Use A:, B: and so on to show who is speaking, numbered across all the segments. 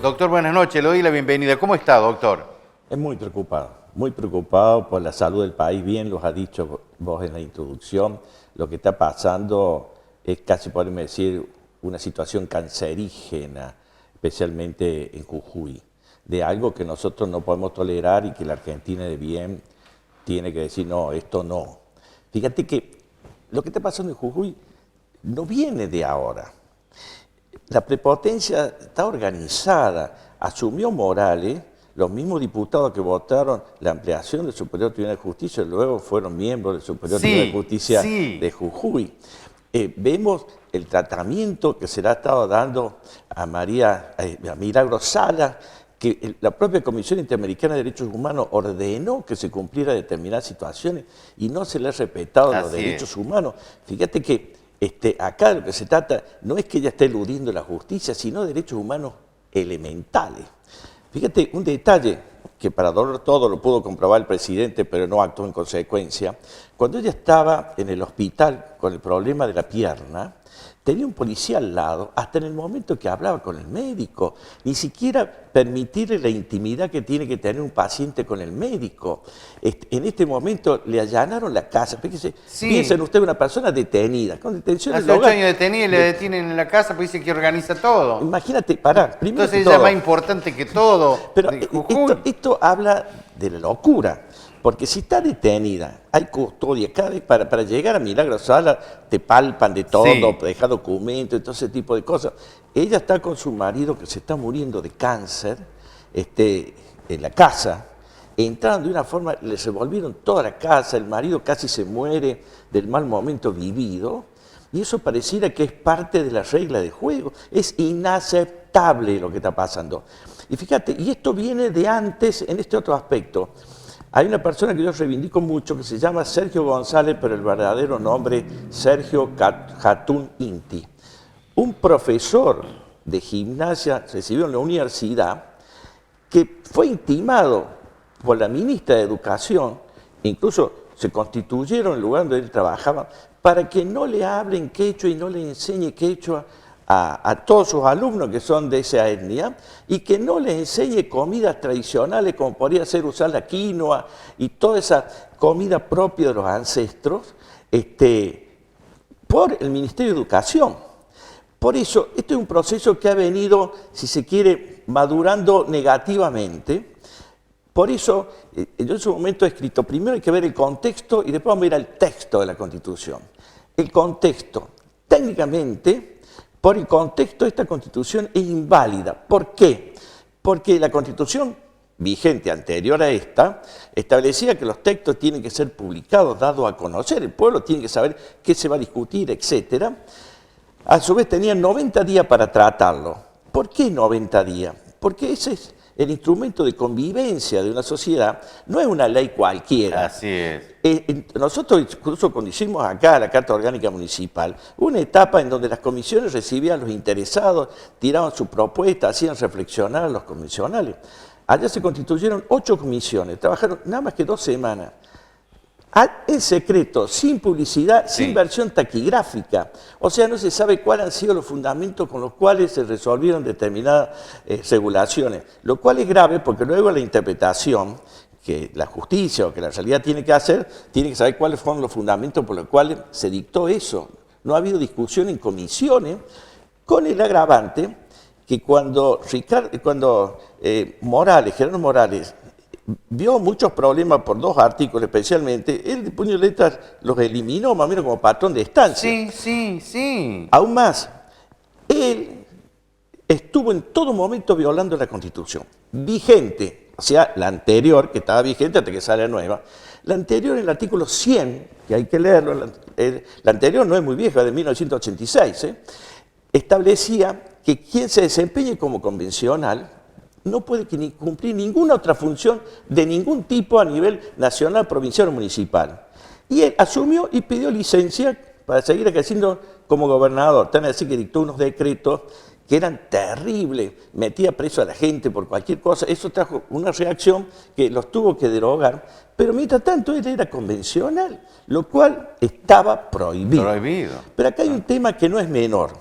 A: Doctor, buenas noches, le doy la bienvenida. ¿Cómo está, doctor?
B: Es muy preocupado por la salud del país. Bien lo has dicho vos en la introducción. Lo que está pasando es casi, podemos decir, una situación cancerígena, especialmente en Jujuy, de algo que nosotros no podemos tolerar y que la Argentina de bien tiene que decir, no, esto no. Fíjate que lo que está pasando en Jujuy no viene de ahora. La prepotencia está organizada. Asumió Morales, los mismos diputados que votaron la ampliación del Superior Tribunal de Justicia, luego fueron miembros del Superior Tribunal de Justicia de Jujuy. Vemos el tratamiento que se le ha estado dando a Milagro Sala, que la propia Comisión Interamericana de Derechos Humanos ordenó que se cumpliera determinadas situaciones y no se le ha respetado los derechos humanos. Fíjate que acá lo que se trata no es que ella esté eludiendo la justicia, sino derechos humanos elementales. Fíjate un detalle que para dolor todo lo pudo comprobar el presidente, pero no actuó en consecuencia. Cuando ella estaba en el hospital con el problema de la pierna, tenía un policía al lado, hasta en el momento que hablaba con el médico. Ni siquiera permitirle la intimidad que tiene que tener un paciente con el médico. En este momento le allanaron la casa. Fíjese, piensen ustedes una persona detenida, con detención
A: hace 8 años detenida y le detienen en la casa, pues dice que organiza todo.
B: Imagínate, primero
A: entonces ella es más importante que todo.
B: Pero esto habla de la locura. Porque si está detenida, hay custodia, cada vez para llegar a Milagro Sala te palpan de todo, deja documentos y todo ese tipo de cosas. Ella está con su marido que se está muriendo de cáncer en la casa, entraron de una forma, les revolvieron toda la casa, el marido casi se muere del mal momento vivido, y eso pareciera que es parte de la regla de juego. Es inaceptable lo que está pasando. Y fíjate, y esto viene de antes en este otro aspecto. Hay una persona que yo reivindico mucho que se llama Sergio González, pero el verdadero nombre Sergio Hatun Inti. Un profesor de gimnasia recibido en la universidad que fue intimado por la ministra de Educación, incluso se constituyeron en el lugar donde él trabajaba, para que no le hablen quechua y no le enseñe quechua a todos sus alumnos que son de esa etnia y que no les enseñe comidas tradicionales como podría ser usar la quinoa y toda esa comida propia de los ancestros por el Ministerio de Educación. Por eso, este es un proceso que ha venido, si se quiere, madurando negativamente. Por eso, yo en su momento he escrito, primero hay que ver el contexto y después vamos a ir al texto de la Constitución. El contexto, técnicamente, por el contexto, esta Constitución es inválida. ¿Por qué? Porque la Constitución vigente anterior a esta establecía que los textos tienen que ser publicados, dados a conocer. El pueblo tiene que saber qué se va a discutir, etc. A su vez tenían 90 días para tratarlo. ¿Por qué 90 días? Porque ese es el instrumento de convivencia de una sociedad, no es una ley cualquiera.
A: Así es.
B: Nosotros incluso cuando hicimos acá la Carta Orgánica Municipal, hubo una etapa en donde las comisiones recibían a los interesados, tiraban su propuesta, hacían reflexionar a los convencionales. Allá se constituyeron 8 comisiones, trabajaron nada más que 2 semanas. En secreto, sin publicidad, sin versión taquigráfica. O sea, no se sabe cuáles han sido los fundamentos con los cuales se resolvieron determinadas regulaciones. Lo cual es grave porque luego la interpretación que la justicia o que la realidad tiene que hacer, tiene que saber cuáles fueron los fundamentos por los cuales se dictó eso. No ha habido discusión en comisiones, con el agravante que cuando Gerardo Morales, vio muchos problemas por 2 artículos especialmente, él de puño de letras los eliminó más o menos como patrón de estancia.
A: Sí.
B: Aún más, él estuvo en todo momento violando la Constitución, vigente, o sea, la anterior, que estaba vigente hasta que sale la nueva. La anterior, el artículo 100, que hay que leerlo, la anterior no es muy vieja, de 1986, establecía que quien se desempeñe como convencional no puede cumplir ninguna otra función de ningún tipo a nivel nacional, provincial o municipal. Y él asumió y pidió licencia para seguir ejerciendo como gobernador. Tan así que dictó unos decretos que eran terribles, metía preso a la gente por cualquier cosa. Eso trajo una reacción que los tuvo que derogar. Pero mientras tanto él era convencional, lo cual estaba prohibido. Pero acá hay un tema que no es menor.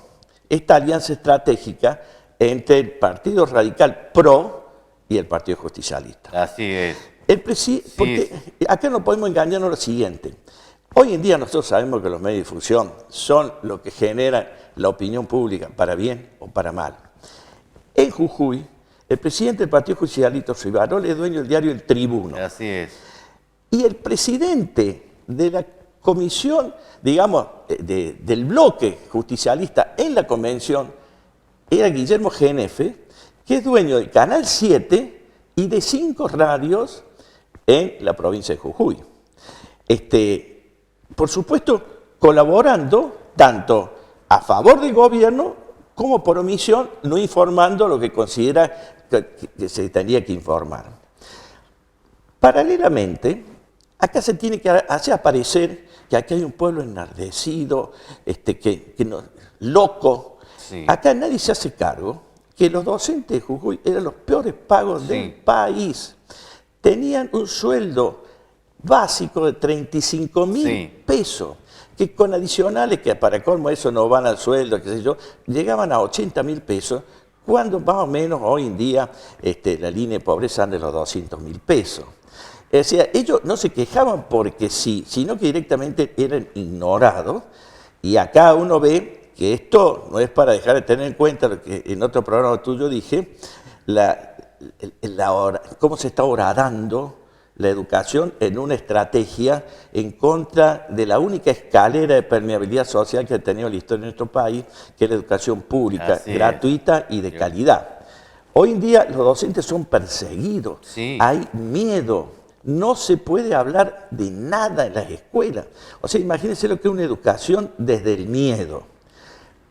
B: Esta alianza estratégica entre el Partido Radical PRO y el Partido Justicialista.
A: Así es.
B: Porque acá no podemos engañarnos lo siguiente. Hoy en día nosotros sabemos que los medios de difusión son lo que generan la opinión pública, para bien o para mal. En Jujuy, el presidente del Partido Justicialista, Rivarola, es dueño del diario El Tribuno.
A: Así es.
B: Y el presidente de la comisión, digamos, del bloque justicialista en la convención era Guillermo Genefe, que es dueño del Canal 7 y de 5 radios en la provincia de Jujuy. Por supuesto, colaborando tanto a favor del gobierno como por omisión, no informando lo que considera que se tendría que informar. Paralelamente, acá se tiene que hacer aparecer que aquí hay un pueblo enardecido, loco.
A: Sí.
B: Acá nadie se hace cargo que los docentes de Jujuy eran los peores pagos del país. Tenían un sueldo básico de 35.000 pesos, que con adicionales, que para colmo eso no van al sueldo, qué sé yo, llegaban a 80.000 pesos, cuando más o menos hoy en día la línea de pobreza anda de los 200.000 pesos. O sea, ellos no se quejaban porque sí, sino que directamente eran ignorados. Y acá uno ve que esto no es para dejar de tener en cuenta lo que en otro programa tuyo dije, cómo se está horadando la educación en una estrategia en contra de la única escalera de permeabilidad social que ha tenido la historia de nuestro país, que es la educación pública, gratuita y de calidad. Hoy en día los docentes son perseguidos, hay miedo, no se puede hablar de nada en las escuelas. O sea, imagínense lo que es una educación desde el miedo.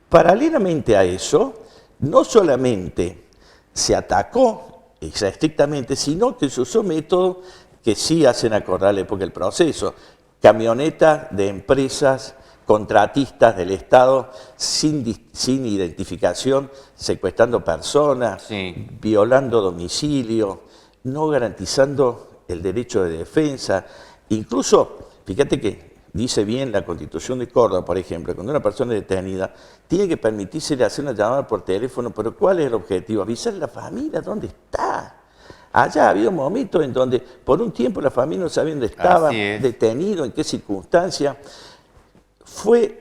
B: Paralelamente a eso, no solamente se atacó estrictamente, sino que se usó métodos que sí hacen acordar la época del proceso. Camionetas de empresas, contratistas del Estado sin identificación, secuestrando personas, violando domicilio, no garantizando el derecho de defensa. Incluso, fíjate que dice bien la Constitución de Córdoba, por ejemplo, cuando una persona es detenida, tiene que permitírsele hacer una llamada por teléfono, pero ¿cuál es el objetivo? Avisarle a la familia dónde está. Allá ha habido momentos en donde por un tiempo la familia no sabía dónde estaba detenido, en qué circunstancia.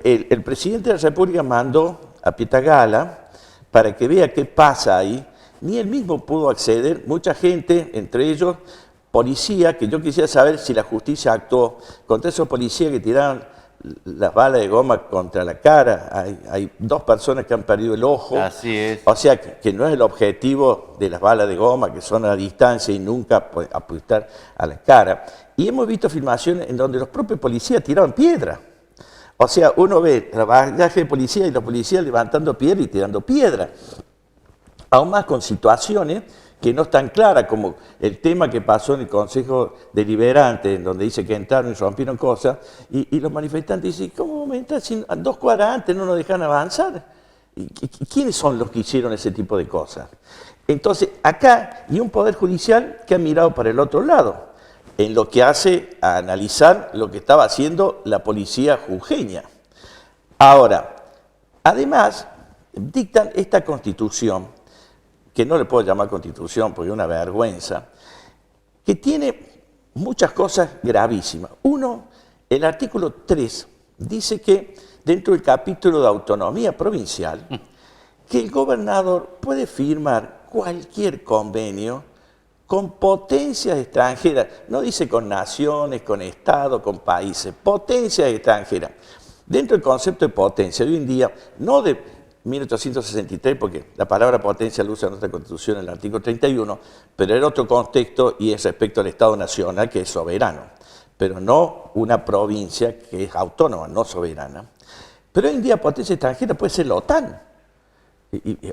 B: El presidente de la República mandó a Pitagala para que vea qué pasa ahí. Ni él mismo pudo acceder. Mucha gente, entre ellos policía, que yo quisiera saber si la justicia actuó contra esos policías que tiraron las balas de goma contra la cara. Hay 2 personas que han perdido el ojo.
A: Así es.
B: O sea, que no es el objetivo de las balas de goma, que son a distancia y nunca apuntar a la cara. Y hemos visto filmaciones en donde los propios policías tiraban piedra. O sea, uno ve el trabajaje de policía y los policías levantando piedra y tirando piedra. Aún más con situaciones que no están claras, como el tema que pasó en el Consejo Deliberante, en donde dice que entraron y rompieron cosas, y los manifestantes dicen, ¿cómo me entran si 2 cuadras antes no nos dejan avanzar? ¿Y quiénes son los que hicieron ese tipo de cosas? Entonces, acá hay un Poder Judicial que ha mirado para el otro lado, en lo que hace a analizar lo que estaba haciendo la policía jujeña. Ahora, además, dictan esta Constitución, que no le puedo llamar Constitución porque es una vergüenza, que tiene muchas cosas gravísimas. Uno, el artículo 3 dice que dentro del capítulo de autonomía provincial, que el gobernador puede firmar cualquier convenio con potencias extranjeras, no dice con naciones, con estados, con países, potencias extranjeras. Dentro del concepto de potencia, hoy en día, no de 1863, porque la palabra potencia la usa nuestra Constitución en el artículo 31, pero era otro contexto y es respecto al Estado Nacional, que es soberano, pero no una provincia que es autónoma, no soberana. Pero hoy en día potencia extranjera puede ser la OTAN,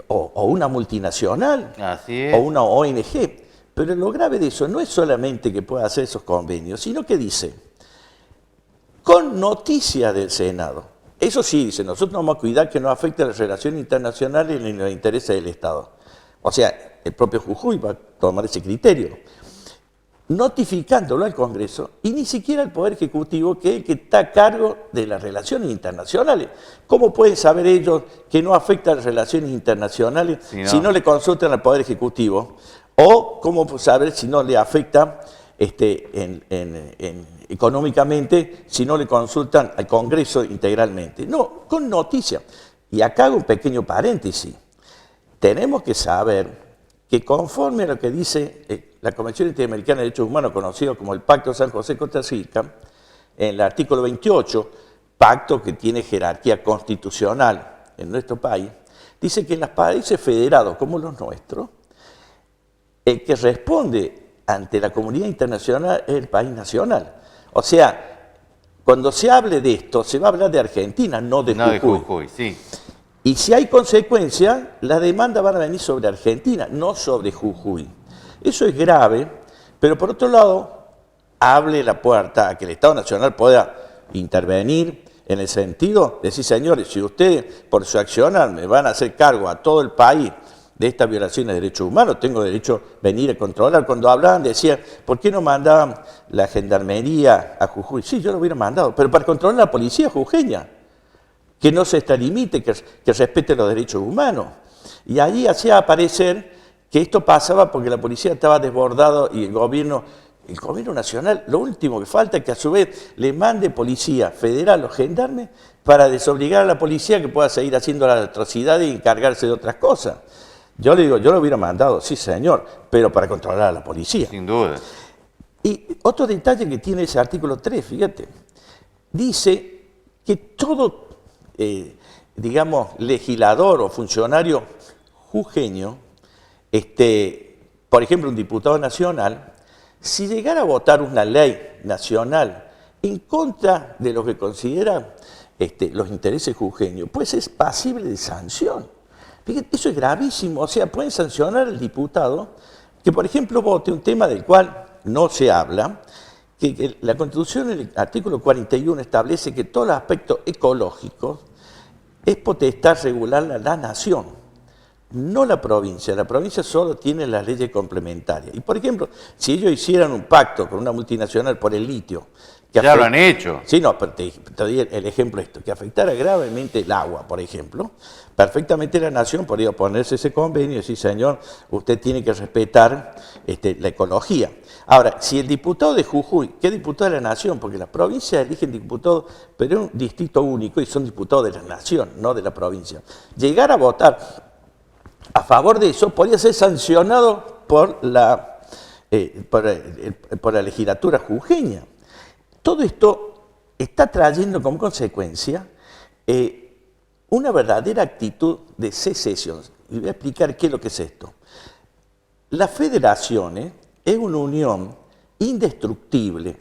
B: o una multinacional, o una ONG. Pero lo grave de eso no es solamente que pueda hacer esos convenios, sino que dice, con noticia del Senado. Eso sí, dice, nosotros vamos a cuidar que no afecte a las relaciones internacionales ni los intereses del Estado. O sea, el propio Jujuy va a tomar ese criterio. notificándolo al Congreso y ni siquiera al Poder Ejecutivo, que es el que está a cargo de las relaciones internacionales. ¿Cómo pueden saber ellos que no afecta a las relaciones internacionales si no le consultan al Poder Ejecutivo? ¿O cómo saber si no le afecta económicamente si no le consultan al Congreso integralmente? No, con noticias. Y acá hago un pequeño paréntesis. Tenemos que saber que conforme a lo que dice la Convención Interamericana de Derechos Humanos, conocido como el Pacto de San José Costa Rica, en el artículo 28, pacto que tiene jerarquía constitucional en nuestro país, dice que en los países federados como los nuestros, el que responde ante la comunidad internacional es el país nacional. O sea, cuando se hable de esto, se va a hablar de Argentina, no de Jujuy.
A: De Jujuy, sí.
B: Y si hay consecuencias, las demandas van a venir sobre Argentina, no sobre Jujuy. Eso es grave, pero por otro lado, abre la puerta a que el Estado Nacional pueda intervenir en el sentido de decir, señores, si ustedes por su accionar me van a hacer cargo a todo el país de estas violaciones de derechos humanos, tengo derecho a venir a controlar. Cuando hablaban decían, ¿por qué no mandaban la gendarmería a Jujuy? Sí, yo lo hubiera mandado, pero para controlar a la policía jujeña, que no se extralimite, que respete los derechos humanos. Y ahí hacía aparecer que esto pasaba porque la policía estaba desbordado y el gobierno nacional, lo último que falta es que a su vez le mande policía federal o gendarme para desobligar a la policía que pueda seguir haciendo las atrocidades y encargarse de otras cosas. Yo le digo, yo lo hubiera mandado, sí señor, pero para controlar a la policía.
A: Sin duda.
B: Y otro detalle que tiene ese artículo 3, fíjate, dice que todo, digamos, legislador o funcionario jujeño, por ejemplo, un diputado nacional, si llegara a votar una ley nacional en contra de lo que considera los intereses jujeños, pues es pasible de sanción. Fíjate, eso es gravísimo. O sea, pueden sancionar al diputado que, por ejemplo, vote un tema del cual no se habla, que la Constitución en el artículo 41 establece que todos los aspectos ecológicos es potestad regular la nación, no la provincia. La provincia solo tiene las leyes complementarias. Y, por ejemplo, si ellos hicieran un pacto con una multinacional por el litio...
A: Ya lo han hecho.
B: Sí, no, pero te doy el ejemplo esto, que afectara gravemente el agua, por ejemplo, perfectamente la nación podría oponerse a ese convenio y decir, señor, usted tiene que respetar la ecología. Ahora, si el diputado de Jujuy, que es diputado de la nación, porque las provincias eligen diputados, pero es un distrito único y son diputados de la nación, no de la provincia, llegar a votar a favor de eso, podría ser sancionado por la legislatura jujeña. Todo esto está trayendo como consecuencia una verdadera actitud de secesión. Y voy a explicar qué es lo que es esto. Las federaciones es una unión indestructible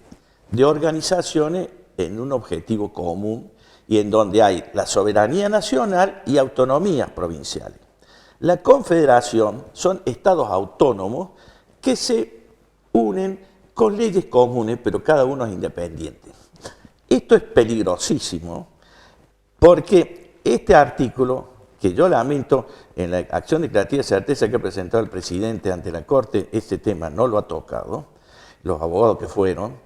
B: de organizaciones en un objetivo común y en donde hay la soberanía nacional y autonomías provinciales. La confederación son estados autónomos que se unen con leyes comunes, pero cada uno es independiente. Esto es peligrosísimo porque este artículo, que yo lamento en la acción declarativa de certeza que ha presentado el presidente ante la Corte, este tema no lo ha tocado, los abogados que fueron,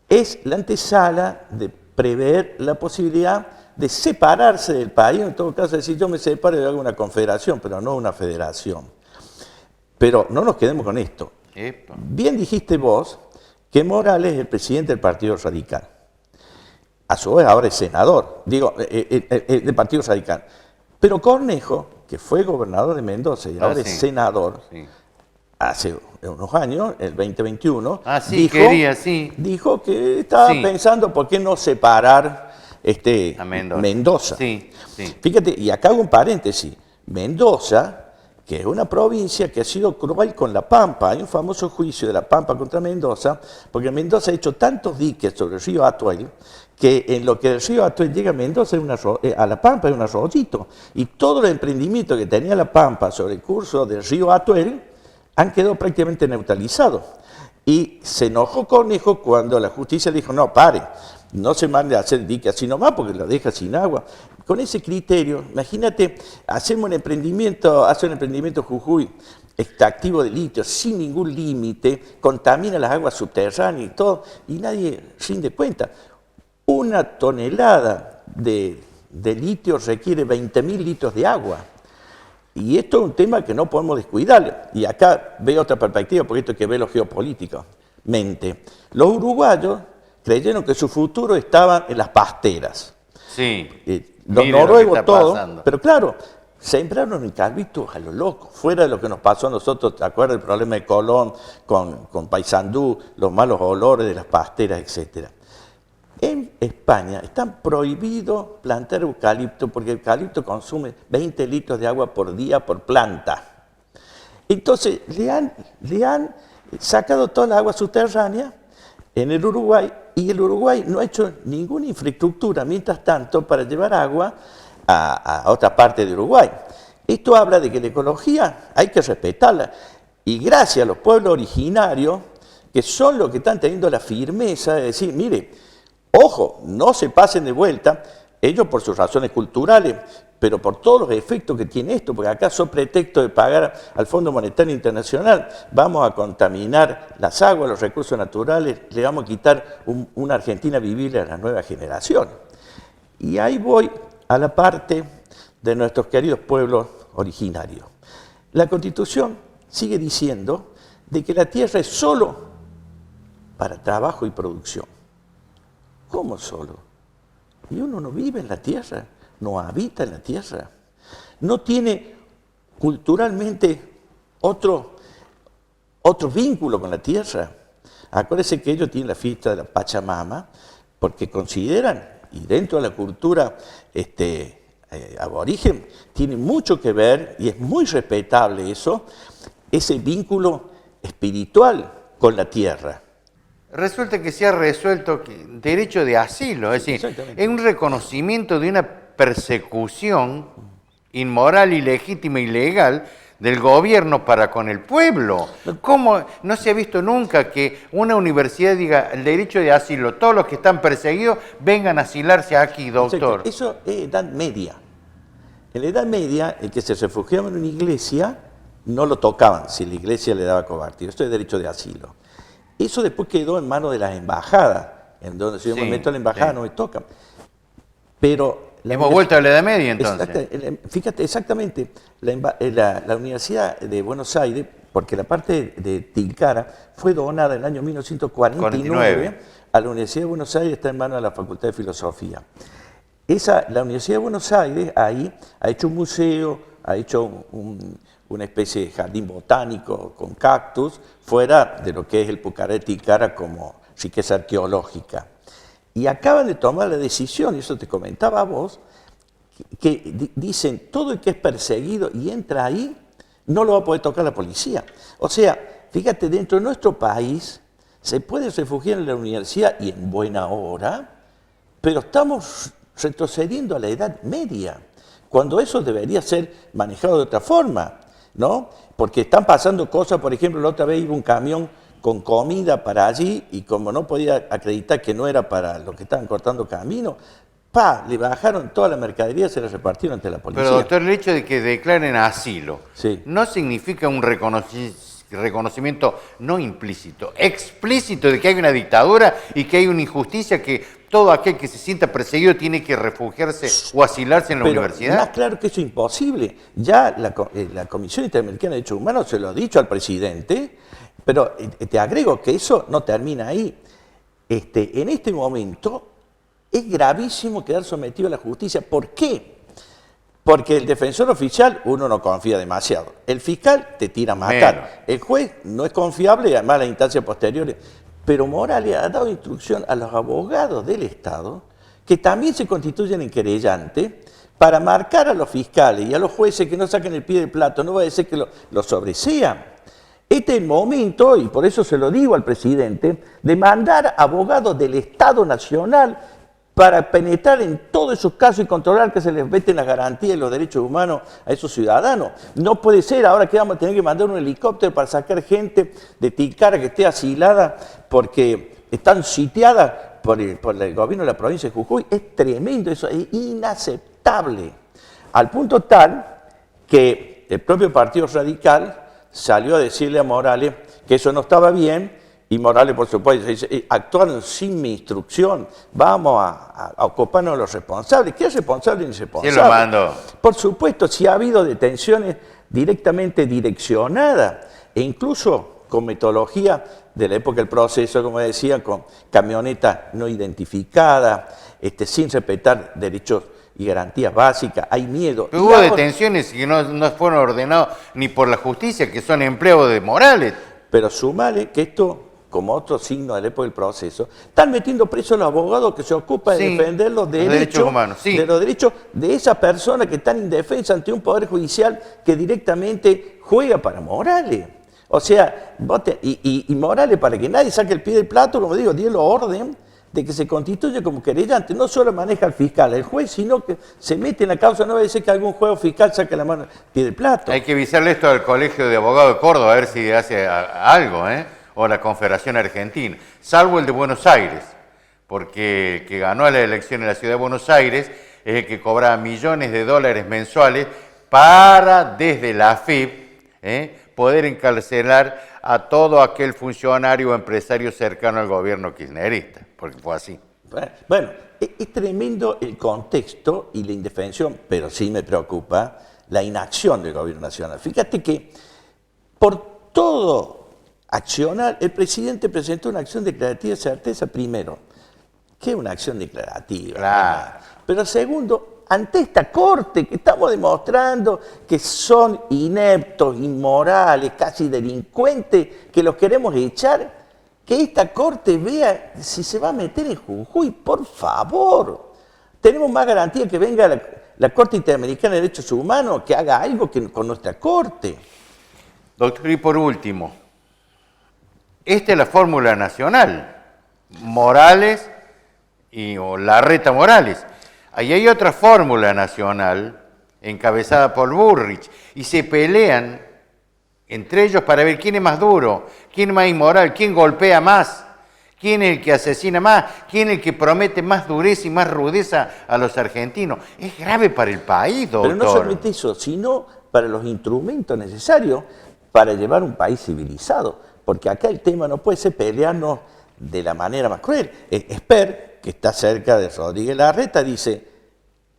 B: es la antesala de prever la posibilidad de separarse del país, en todo caso decir yo me separo y hago una confederación, pero no una federación. Pero no nos quedemos con esto.
A: Epa.
B: Bien dijiste vos que Morales es el presidente del Partido Radical. A su vez ahora es senador, del Partido Radical. Pero Cornejo, que fue gobernador de Mendoza y ahora es senador, hace unos años, el 2021, dijo que estaba pensando por qué no separar a Mendoza.
A: Sí, sí.
B: Fíjate, y acá hago un paréntesis, Mendoza, que es una provincia que ha sido cruel con La Pampa. Hay un famoso juicio de La Pampa contra Mendoza, porque Mendoza ha hecho tantos diques sobre el río Atuel, que en lo que el río Atuel llega a Mendoza, a La Pampa es un arroyito. Y todos los emprendimientos que tenía La Pampa sobre el curso del río Atuel han quedado prácticamente neutralizados. Y se enojó Cornejo cuando la justicia dijo, no, pare, no se mande a hacer dique así nomás porque lo deja sin agua. Con ese criterio, imagínate, hace un emprendimiento Jujuy extractivo de litio sin ningún límite, contamina las aguas subterráneas y todo, y nadie rinde cuenta. Una tonelada de litio requiere 20.000 litros de agua. Y esto es un tema que no podemos descuidar. Y acá veo otra perspectiva, porque esto hay que verlo geopolíticamente. Los uruguayos creyeron que su futuro estaba en las pasteras.
A: Sí.
B: Los
A: Mire
B: noruegos
A: lo que está
B: todo,
A: pasando.
B: pero claro, sembraron eucaliptos a lo loco, fuera de lo que nos pasó a nosotros, ¿te acuerdas del problema de Colón con Paysandú, los malos olores de las pasteras, etcétera? En España están prohibidos plantar eucalipto porque el eucalipto consume 20 litros de agua por día por planta. Entonces le han sacado toda la agua subterránea en el Uruguay y el Uruguay no ha hecho ninguna infraestructura mientras tanto para llevar agua a otra parte de Uruguay. Esto habla de que la ecología hay que respetarla y gracias a los pueblos originarios que son los que están teniendo la firmeza de decir, mire, ojo, no se pasen de vuelta, ellos por sus razones culturales, pero por todos los efectos que tiene esto, porque acá son pretexto de pagar al Fondo Monetario Internacional, vamos a contaminar las aguas, los recursos naturales, le vamos a quitar una Argentina vivible a la nueva generación. Y ahí voy a la parte de nuestros queridos pueblos originarios. La Constitución sigue diciendo de que la tierra es solo para trabajo y producción. ¿Cómo solo? Y uno no vive en la tierra, no habita en la tierra, no tiene culturalmente otro vínculo con la tierra. Acuérdense que ellos tienen la fiesta de la Pachamama porque consideran, y dentro de la cultura aborigen, tiene mucho que ver, y es muy respetable eso, ese vínculo espiritual con la tierra.
A: Resulta que se ha resuelto derecho de asilo, es decir, es un reconocimiento de una persecución inmoral, ilegítima, ilegal del gobierno para con el pueblo. ¿Cómo no se ha visto nunca que una universidad diga el derecho de asilo, todos los que están perseguidos vengan a asilarse aquí, doctor?
B: Eso es Edad Media. En la Edad Media, el que se refugiaba en una iglesia no lo tocaban si la iglesia le daba cobertura. Esto es derecho de asilo. Eso después quedó en manos de las embajadas, en donde si yo me meto a la embajada no me tocan. Pero
A: hemos vuelto a la Edad Media entonces.
B: Fíjate, exactamente, la Universidad de Buenos Aires, porque la parte de Tilcara fue donada en el año 1949 a la Universidad de Buenos Aires, está en manos de la Facultad de Filosofía. La Universidad de Buenos Aires ahí ha hecho un museo, ha hecho una especie de jardín botánico con cactus, fuera de lo que es el Pucará de Tilcara como riqueza arqueológica. Y acaban de tomar la decisión, y eso te comentaba a vos, que dicen todo el que es perseguido y entra ahí, no lo va a poder tocar la policía. O sea, fíjate, dentro de nuestro país se puede refugiar en la universidad y en buena hora, pero estamos retrocediendo a la Edad Media, cuando eso debería ser manejado de otra forma, ¿no? Porque están pasando cosas, por ejemplo, la otra vez iba un camión con comida para allí y como no podía acreditar que no era para los que estaban cortando camino, le bajaron toda la mercadería y se la repartieron ante la policía.
A: Pero doctor, el hecho de que declaren asilo
B: sí,
A: no significa un reconocimiento no implícito, explícito de que hay una dictadura y que hay una injusticia, que todo aquel que se sienta perseguido tiene que refugiarse o asilarse en la universidad.
B: Más claro que eso es imposible. Ya la Comisión Interamericana de Derechos Humanos se lo ha dicho al presidente, pero te agrego que eso no termina ahí. En este momento es gravísimo quedar sometido a la justicia. ¿Por qué? Porque el defensor oficial uno no confía demasiado. El fiscal te tira a matar.
A: Menos.
B: El juez no es confiable y además las instancias posteriores. Pero Morales ha dado instrucción a los abogados del Estado, que también se constituyen en querellantes, para marcar a los fiscales y a los jueces que no saquen el pie del plato, no va a decir que lo sobresean. Este es el momento, y por eso se lo digo al presidente, de mandar abogados del Estado Nacional para penetrar en todos esos casos y controlar que se les veten las garantías y los derechos humanos a esos ciudadanos. No puede ser ahora que vamos a tener que mandar un helicóptero para sacar gente de Tilcara que esté asilada porque están sitiadas por el gobierno de la provincia de Jujuy. Es tremendo eso, es inaceptable. Al punto tal que el propio Partido Radical salió a decirle a Morales que eso no estaba bien, y Morales, por supuesto, dice, actuaron sin mi instrucción, vamos a ocuparnos de los responsables. ¿Qué es responsable ni responsable?
A: ¿Quién lo mandó?
B: Por supuesto, si ha habido detenciones directamente direccionadas, e incluso con metodología de la época del proceso, como decía, con camionetas no identificadas, sin respetar derechos y garantías básicas, hay miedo.
A: Pero hubo detenciones que no fueron ordenados ni por la justicia, que son empleos de Morales.
B: Pero sumale que esto, como otro signo del época del proceso, están metiendo presos a los abogados que se ocupan de defender los derechos
A: humanos,
B: de los derechos de esas personas que están indefensas ante un poder judicial que directamente juega para Morales. O sea, y Morales, para que nadie saque el pie del plato, como digo, dio la orden de que se constituye como querellante. No solo maneja al fiscal, el juez, sino que se mete en la causa. No va a decir que algún juez o fiscal saque la mano pie del plato.
A: Hay que avisarle esto al Colegio de Abogados de Córdoba, a ver si hace algo, o la Confederación Argentina, salvo el de Buenos Aires, porque el que ganó la elección en la ciudad de Buenos Aires es el que cobraba millones de dólares mensuales para, desde la AFIP, poder encarcelar a todo aquel funcionario o empresario cercano al gobierno kirchnerista, porque fue así.
B: Bueno, es tremendo el contexto y la indefensión, pero sí me preocupa la inacción del gobierno nacional. Fíjate que por todo accionar, el presidente presentó una acción declarativa de certeza primero. ¿Qué es una acción declarativa?
A: Claro.
B: Pero segundo, ante esta corte que estamos demostrando que son ineptos, inmorales, casi delincuentes, que los queremos echar, que esta corte vea si se va a meter en Jujuy, por favor. Tenemos más garantía que venga la Corte Interamericana de Derechos Humanos, que haga algo con nuestra corte.
A: Doctor, y por último, esta es la fórmula nacional, Morales o Larreta Morales. Ahí hay otra fórmula nacional encabezada por Bullrich y se pelean entre ellos para ver quién es más duro, quién es más inmoral, quién golpea más, quién es el que asesina más, quién es el que promete más dureza y más rudeza a los argentinos. Es grave para el país, doctor.
B: Pero no solamente eso, sino para los instrumentos necesarios para llevar un país civilizado. Porque acá el tema no puede ser pelearnos de la manera más cruel. Esper, que está cerca de Rodríguez Larreta, dice,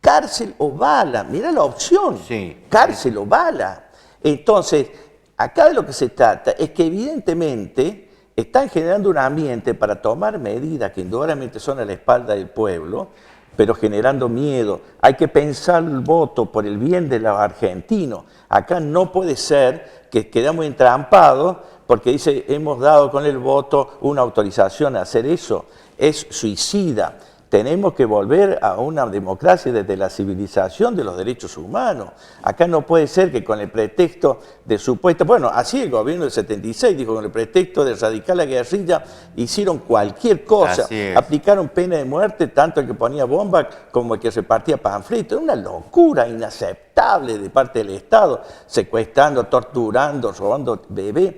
B: cárcel o bala. Mirá la opción,
A: sí,
B: cárcel o bala. Entonces, acá de lo que se trata es que evidentemente están generando un ambiente para tomar medidas que indudablemente son a la espalda del pueblo, pero generando miedo. Hay que pensar el voto por el bien de los argentinos. Acá no puede ser que quedamos entrampados porque dice, hemos dado con el voto una autorización a hacer eso. Es suicida. Tenemos que volver a una democracia desde la civilización de los derechos humanos. Acá no puede ser que con el pretexto de supuesto... Bueno, así el gobierno del 76 dijo, con el pretexto de erradicar la guerrilla, hicieron cualquier cosa. Aplicaron pena de muerte, tanto el que ponía bomba como el que repartía panfletos. Era una locura inaceptable de parte del Estado, secuestrando, torturando, robando bebés.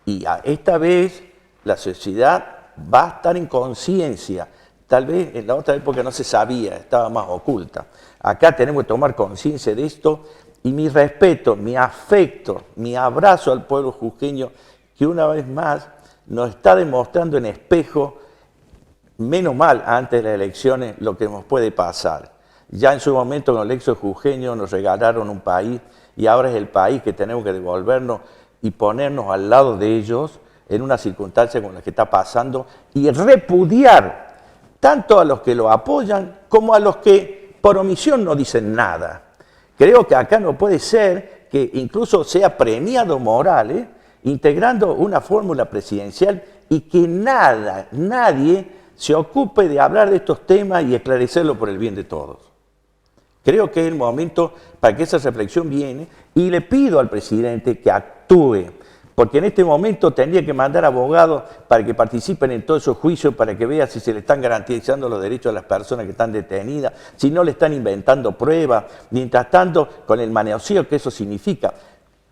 B: Y esta vez la sociedad va a estar en conciencia. Tal vez en la otra época no se sabía, estaba más oculta. Acá tenemos que tomar conciencia de esto y mi respeto, mi afecto, mi abrazo al pueblo jujeño que una vez más nos está demostrando en espejo, menos mal antes de las elecciones, lo que nos puede pasar. Ya en su momento con el éxodo jujeño nos regalaron un país y ahora es el país que tenemos que devolvernos y ponernos al lado de ellos en una circunstancia como la que está pasando y repudiar tanto a los que lo apoyan como a los que por omisión no dicen nada. Creo que acá no puede ser que incluso sea premiado Morales integrando una fórmula presidencial y que nadie se ocupe de hablar de estos temas y esclarecerlo por el bien de todos. Creo que es el momento para que esa reflexión viene y le pido al presidente que actúe. Porque en este momento tendría que mandar abogados para que participen en todos esos juicios, para que vea si se le están garantizando los derechos a las personas que están detenidas, si no le están inventando pruebas, mientras tanto con el manoseo que eso significa.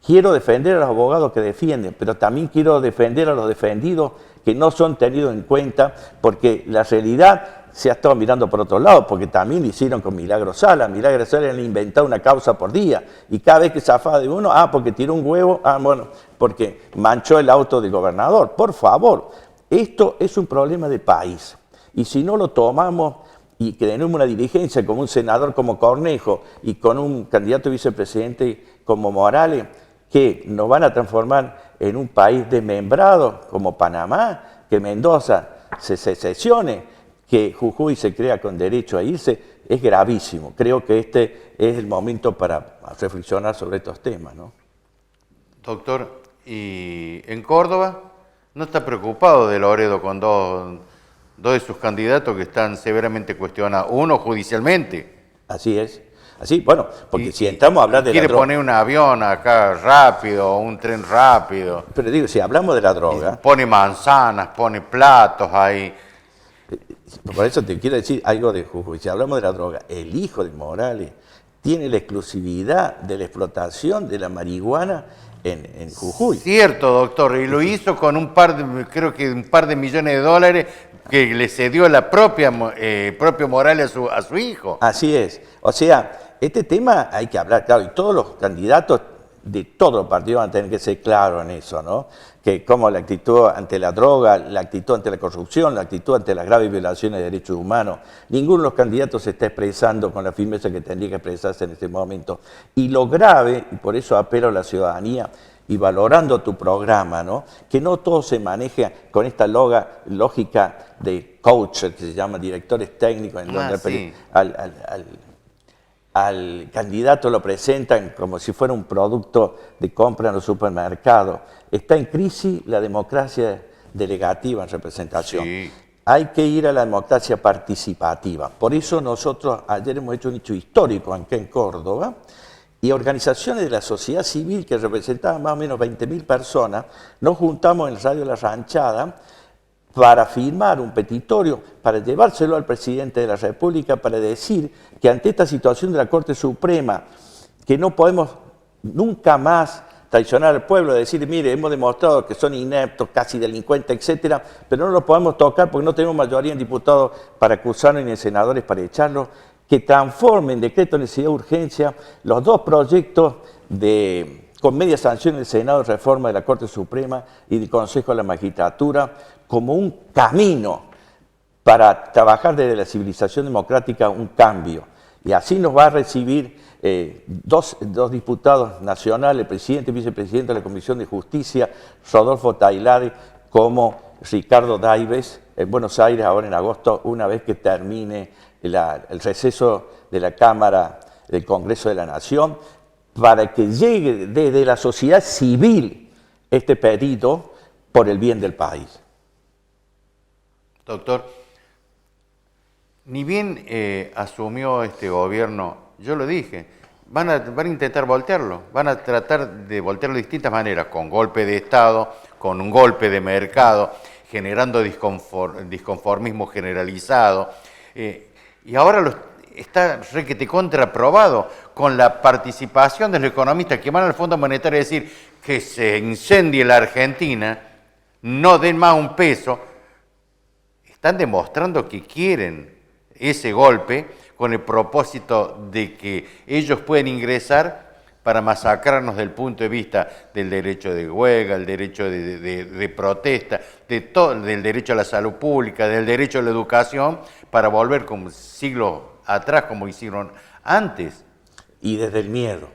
B: Quiero defender a los abogados que defienden, pero también quiero defender a los defendidos que no son tenidos en cuenta, porque la realidad se ha estado mirando por otro lado, porque también lo hicieron con Milagro Sala. Milagro Sala le inventado una causa por día, y cada vez que zafaba de uno, porque tiró un huevo, bueno, porque manchó el auto del gobernador. Por favor, esto es un problema de país, y si no lo tomamos y que tenemos una dirigencia como un senador como Cornejo y con un candidato a vicepresidente como Morales, que nos van a transformar en un país desmembrado como Panamá, que Mendoza se secesione, que Jujuy se crea con derecho a irse, es gravísimo. Creo que este es el momento para reflexionar sobre estos temas, ¿no?
A: Doctor, ¿y en Córdoba no está preocupado de Loredo con dos de sus candidatos que están severamente cuestionados? Uno judicialmente.
B: Así es. Así, bueno, porque si entramos a hablar de la droga...
A: Quiere poner un avión acá rápido, un tren rápido.
B: Pero digo, si hablamos de la droga...
A: Pone manzanas, pone platos ahí.
B: Por eso te quiero decir algo de Jujuy. Si hablamos de la droga, el hijo de Morales tiene la exclusividad de la explotación de la marihuana en Jujuy.
A: Cierto, doctor, y lo hizo con creo que un par de millones de dólares que le cedió la propio Morales a su hijo.
B: Así es. O sea, este tema hay que hablar, claro, y todos los candidatos de todos los partidos van a tener que ser claros en eso, ¿no? Que como la actitud ante la droga, la actitud ante la corrupción, la actitud ante las graves violaciones de derechos humanos, ninguno de los candidatos se está expresando con la firmeza que tendría que expresarse en este momento. Y lo grave, y por eso apelo a la ciudadanía, y valorando tu programa, ¿no? Que no todo se maneja con esta lógica de coach, que se llama directores técnicos, en donde
A: sí.
B: al candidato lo presentan como si fuera un producto de compra en los supermercados. Está en crisis la democracia delegativa en representación.
A: Sí.
B: Hay que ir a la democracia participativa. Por eso nosotros ayer hemos hecho un hecho histórico aquí en Córdoba, y organizaciones de la sociedad civil que representaban más o menos 20.000 personas, nos juntamos en el Radio La Ranchada para firmar un petitorio, para llevárselo al presidente de la República, para decir que ante esta situación de la Corte Suprema, que no podemos nunca más traicionar al pueblo, decir, mire, hemos demostrado que son ineptos, casi delincuentes, etcétera, pero no lo podemos tocar porque no tenemos mayoría en diputados para acusarlos ni en senadores para echarlos, que transformen en decreto de necesidad de urgencia los dos proyectos con media sanción del Senado de reforma de la Corte Suprema y del Consejo de la Magistratura como un camino para trabajar desde la civilización democrática un cambio. Y así nos va a recibir dos diputados nacionales, el presidente y vicepresidente de la Comisión de Justicia, Rodolfo Tailade, como Ricardo Daives, en Buenos Aires ahora en agosto, una vez que termine el receso de la Cámara del Congreso de la Nación, para que llegue desde la sociedad civil este pedido por el bien del país.
A: Doctor, ni bien asumió este gobierno, yo lo dije, van a intentar voltearlo, van a tratar de voltearlo de distintas maneras, con golpe de Estado, con un golpe de mercado, generando disconformismo generalizado. Y ahora está requete contraprobado con la participación de los economistas que van al Fondo Monetario a decir que se incendie la Argentina, no den más un peso. Están demostrando que quieren ese golpe con el propósito de que ellos pueden ingresar para masacrarnos desde el punto de vista del derecho de huelga, el derecho de protesta, del derecho a la salud pública, del derecho a la educación, para volver como siglos atrás, como hicieron antes.
B: Y desde el miedo.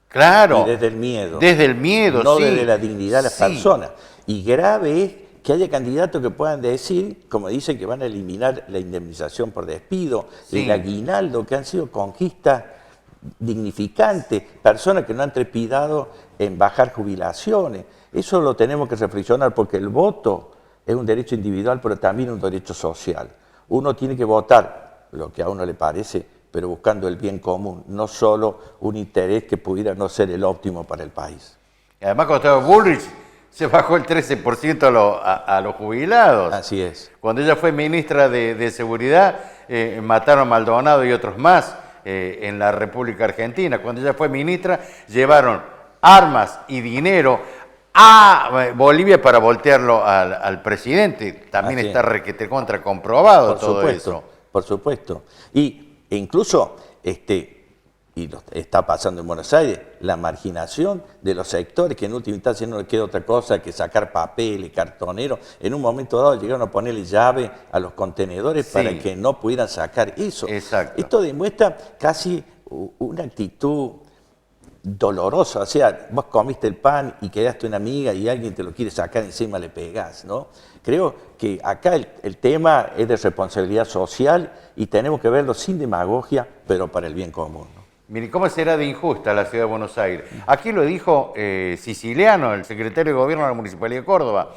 A: Claro.
B: Y desde el miedo.
A: Desde el miedo,
B: no
A: sí.
B: No desde la dignidad de las personas. Y grave es que haya candidatos que puedan decir, como dicen, que van a eliminar la indemnización por despido, el aguinaldo, que han sido conquistas dignificantes, personas que no han trepidado en bajar jubilaciones. Eso lo tenemos que reflexionar, porque el voto es un derecho individual, pero también un derecho social. Uno tiene que votar lo que a uno le parece, pero buscando el bien común, no solo un interés que pudiera no ser el óptimo para el país.
A: Y además, cuando estaba Bullrich, se bajó el 13% a los jubilados.
B: Así es.
A: Cuando ella fue ministra de Seguridad, mataron a Maldonado y otros más en la República Argentina. Cuando ella fue ministra, llevaron armas y dinero a Bolivia para voltearlo al presidente. También está requete contra comprobado todo eso.
B: por supuesto. E incluso, y lo está pasando en Buenos Aires, la marginación de los sectores que en última instancia no le queda otra cosa que sacar papel y cartonero. En un momento dado llegaron a ponerle llave a los contenedores para que no pudieran sacar eso.
A: Exacto.
B: Esto demuestra casi una actitud dolorosa, o sea, vos comiste el pan y quedaste una amiga y alguien te lo quiere sacar encima, le pegás, ¿no? Creo que acá el tema es de responsabilidad social y tenemos que verlo sin demagogia, pero para el bien común, ¿no?
A: Mire, ¿cómo será de injusta la ciudad de Buenos Aires? Aquí lo dijo Siciliano, el secretario de Gobierno de la Municipalidad de Córdoba.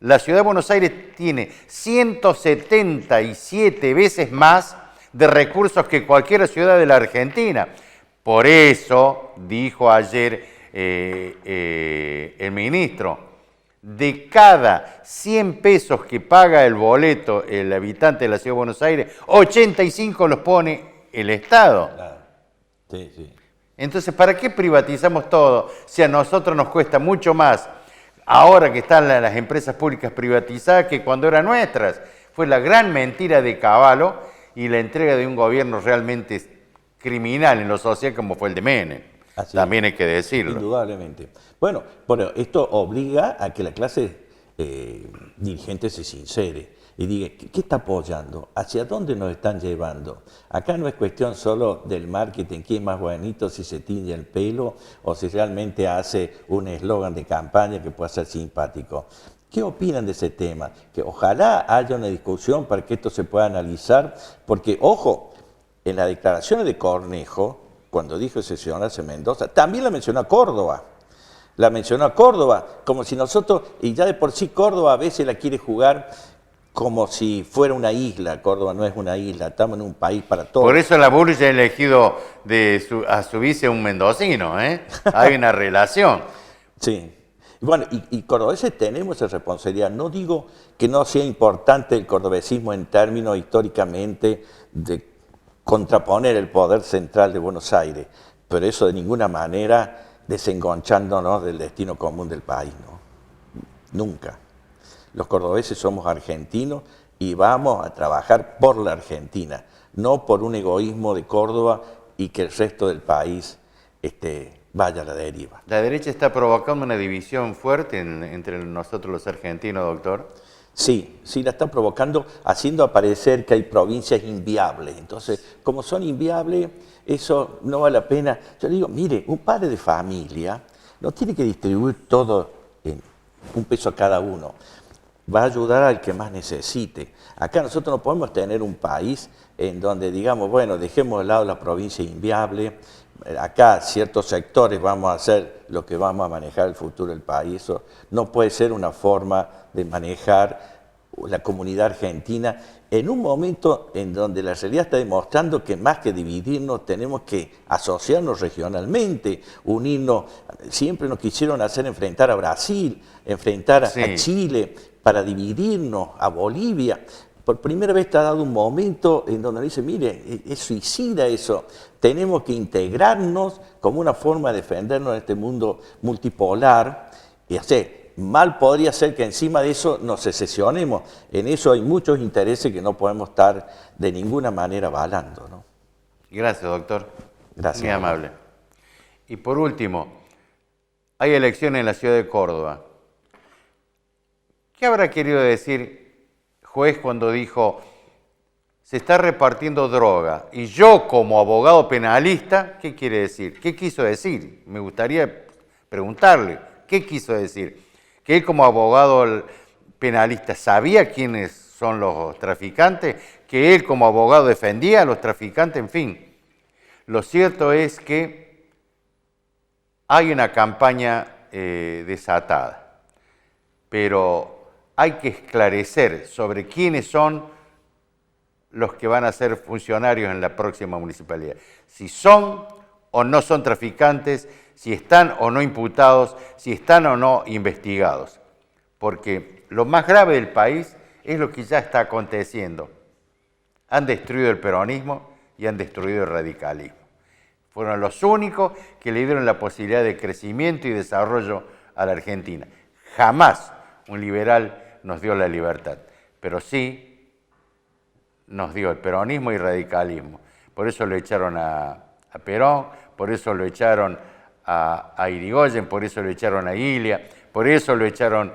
A: La ciudad de Buenos Aires tiene 177 veces más de recursos que cualquier ciudad de la Argentina. Por eso, dijo ayer el ministro, de cada 100 pesos que paga el boleto el habitante de la ciudad de Buenos Aires, 85 los pone el Estado.
B: Claro. Sí, sí.
A: Entonces, ¿para qué privatizamos todo? Si a nosotros nos cuesta mucho más ahora que están las empresas públicas privatizadas que cuando eran nuestras. Fue la gran mentira de Cavallo y la entrega de un gobierno realmente criminal en lo social como fue el de Menem.
B: Así
A: también hay que decirlo.
B: Indudablemente. Bueno, esto obliga a que la clase dirigente se sincere y diga, ¿qué está apoyando? ¿Hacia dónde nos están llevando? Acá no es cuestión solo del marketing, quién es más bonito, si se tiñe el pelo o si realmente hace un eslogan de campaña que pueda ser simpático. ¿Qué opinan de ese tema? Que ojalá haya una discusión para que esto se pueda analizar, porque, ojo, en las declaraciones de Cornejo, cuando dijo sesionarse Mendoza, también la mencionó a Córdoba. La mencionó a Córdoba, como si nosotros, y ya de por sí Córdoba a veces la quiere jugar como si fuera una isla. Córdoba no es una isla, estamos en un país para todos.
A: Por eso la Bullrich ha elegido a su vice un mendocino, ¿eh? Hay una relación.
B: Sí. Bueno, y cordobeses tenemos esa responsabilidad. No digo que no sea importante el cordobesismo en términos históricamente de contraponer el poder central de Buenos Aires, pero eso de ninguna manera desenganchándonos del destino común del país, ¿no? Nunca. Los cordobeses somos argentinos y vamos a trabajar por la Argentina, no por un egoísmo de Córdoba y que el resto del país vaya a la deriva.
A: La derecha está provocando una división fuerte entre nosotros los argentinos, doctor.
B: Sí, sí la está provocando, haciendo aparecer que hay provincias inviables. Entonces, como son inviables, eso no vale la pena. Yo le digo, mire, un padre de familia no tiene que distribuir todo en un peso a cada uno. Va a ayudar al que más necesite. Acá nosotros no podemos tener un país en donde digamos, bueno, dejemos de lado la provincia inviable, acá ciertos sectores vamos a hacer lo que vamos a manejar el futuro del país. Eso no puede ser una forma de manejar la comunidad argentina en un momento en donde la realidad está demostrando que más que dividirnos tenemos que asociarnos regionalmente, unirnos. Siempre nos quisieron hacer enfrentar a Brasil, enfrentar a Chile para dividirnos, a Bolivia. Por primera vez está dado un momento en donde dice, mire, es suicida eso. Tenemos que integrarnos como una forma de defendernos en este mundo multipolar. Y así, mal podría ser que encima de eso nos secesionemos. En eso hay muchos intereses que no podemos estar de ninguna manera avalando, ¿no?
A: Gracias, doctor.
B: Gracias.
A: Muy amable. Y por último, hay elecciones en la ciudad de Córdoba. ¿Qué habrá querido decir juez cuando dijo, se está repartiendo droga? Y yo como abogado penalista, ¿qué quiere decir? ¿Qué quiso decir? Me gustaría preguntarle, ¿qué quiso decir? Que él como abogado penalista sabía quiénes son los traficantes, que él como abogado defendía a los traficantes, en fin. Lo cierto es que hay una campaña desatada, pero hay que esclarecer sobre quiénes son los que van a ser funcionarios en la próxima municipalidad. Si son o no son traficantes, si están o no imputados, si están o no investigados. Porque lo más grave del país es lo que ya está aconteciendo. Han destruido el peronismo y han destruido el radicalismo. Fueron los únicos que le dieron la posibilidad de crecimiento y desarrollo a la Argentina. Jamás un liberal nos dio la libertad, pero sí nos dio el peronismo y radicalismo. Por eso lo echaron a Perón, por eso lo echaron a Irigoyen, por eso lo echaron a Ilia, por eso lo echaron